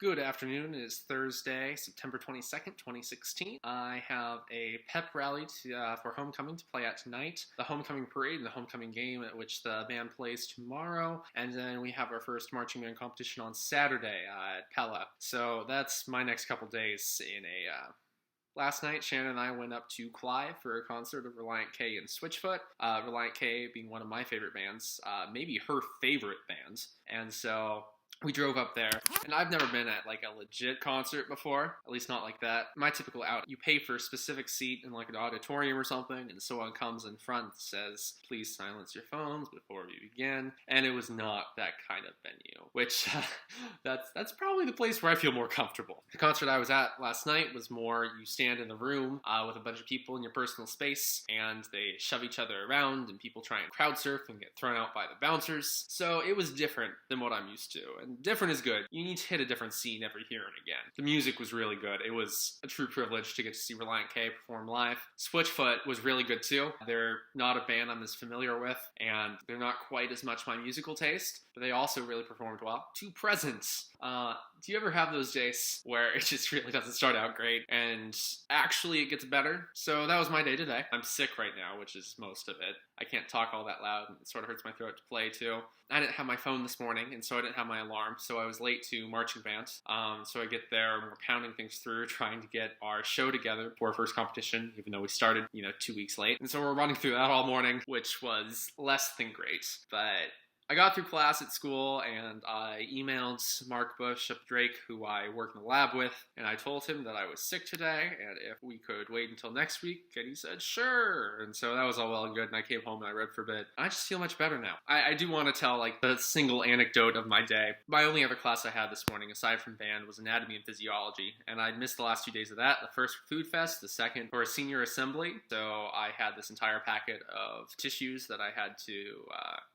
Good afternoon. It is Thursday, September 22nd, 2016. I have a pep rally for homecoming to play at tonight, the homecoming parade and the homecoming game at which the band plays tomorrow, and then we have our first marching band competition on Saturday at Pella. So that's my next couple days in a Last night, Shannon and I went up to Clive for a concert of Relient K and Switchfoot. Relient K being one of my favorite bands, maybe her favorite band. And so we drove up there, and I've never been at like a legit concert before, at least not like that. My typical out, you pay for a specific seat in like an auditorium or something, and someone comes in front and says, please silence your phones before we begin. And it was not that kind of venue, which that's probably the place where I feel more comfortable. The concert I was at last night was more you stand in the room with a bunch of people in your personal space, and they shove each other around, and people try and crowd surf and get thrown out by the bouncers. So it was different than what I'm used to. And different is good. You need to hit a different scene every here and again. The music was really good. It was a true privilege to get to see Relient K perform live. Switchfoot was really good too. They're not a band I'm as familiar with, and they're not quite as much my musical taste, but they also really performed well. Two Presents. Do you ever have those days where it just really doesn't start out great and actually it gets better? So that was my day today. I'm sick right now, which is most of it. I can't talk all that loud, and it sort of hurts my throat to play too. I didn't have my phone this morning, and so I didn't have my alarm, so I was late to marching band. So I get there, and we're pounding things through, trying to get our show together for our first competition, even though we started, 2 weeks late. And so we're running through that all morning, which was less than great, but I got through class at school, and I emailed Mark Bush up Drake, who I work in the lab with, and I told him that I was sick today, and if we could wait until next week, and he said, sure. And so that was all well and good, and I came home and I read for a bit. I just feel much better now. I do want to tell, the single anecdote of my day. My only other class I had this morning, aside from band, was Anatomy and Physiology, and I'd missed the last 2 days of that. The first for Food Fest, the second for a senior assembly. So I had this entire packet of tissues that I had to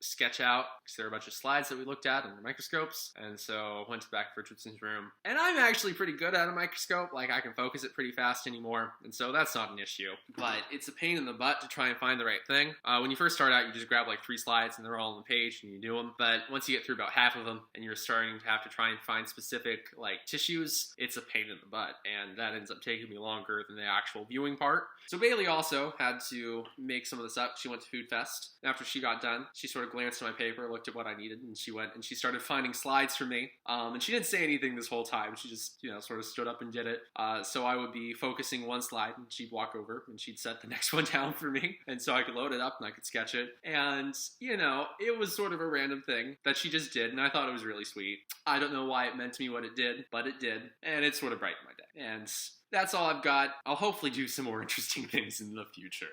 sketch out, because there were a bunch of slides that we looked at under microscopes, and so I went to back Richardson's room. And I'm actually pretty good at a microscope, I can focus it pretty fast anymore, and so that's not an issue. But it's a pain in the butt to try and find the right thing. When you first start out, you just grab 3 slides, and they're all on the page, and you do them. But once you get through about half of them, and you're starting to have to try and find specific, tissues, it's a pain in the butt, and that ends up taking me longer than the actual viewing part. So Bailey also had to make some of this up. She went to Food Fest. After she got done, she sort of glanced at my paper, looked at what I needed, and she went and she started finding slides for me. And she didn't say anything this whole time. She just, sort of stood up and did it. So I would be focusing one slide, and she'd walk over, and she'd set the next one down for me. And so I could load it up, and I could sketch it. And, it was sort of a random thing that she just did, and I thought it was really sweet. I don't know why it meant to me what it did, but it did. And it sort of brightened my day. And that's all I've got. I'll hopefully do some more interesting things in the future.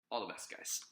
All the best, guys.